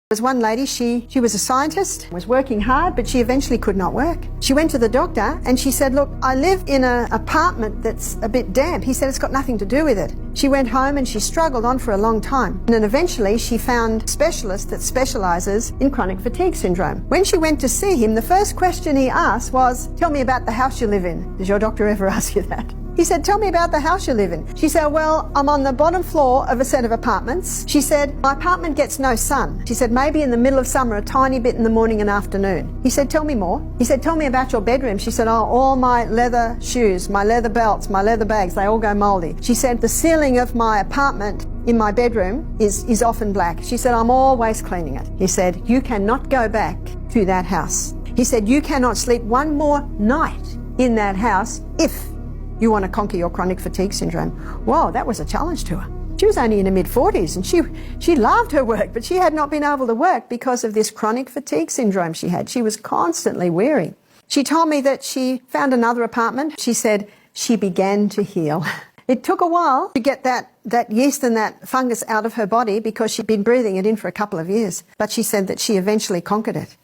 There was one lady, she was a scientist, was working hard, but she eventually could not work. She went to the doctor and she said, look, I live in an apartment that's a bit damp. He said, it's got nothing to do with it. She went home and she struggled on for a long time. And then eventually she found a specialist that specialises in chronic fatigue syndrome. When she went to see him, the first question he asked was, tell me about the house you live in. Does your doctor ever ask you that? He said, tell me about the house you live in. She said, well, I'm on the bottom floor of a set of apartments. She said, my apartment gets no sun. She said, maybe in the middle of summer, a tiny bit in the morning and afternoon. He said, tell me more. He said, tell me about your bedroom. She said, oh, all my leather shoes, my leather belts, my leather bags, they all go mouldy. She said, the ceiling of my apartment in my bedroom is often black. She said, I'm always cleaning it. He said, you cannot go back to that house. He said, you cannot sleep one more night in that house if you want to conquer your chronic fatigue syndrome. Whoa, that was a challenge to her. She was only in her mid-40s and she loved her work, but she had not been able to work because of this chronic fatigue syndrome she had. She was constantly weary. She told me that she found another apartment. She said she began to heal. It took a while to get that yeast and that fungus out of her body because she'd been breathing it in for a couple of years. But she said that she eventually conquered it.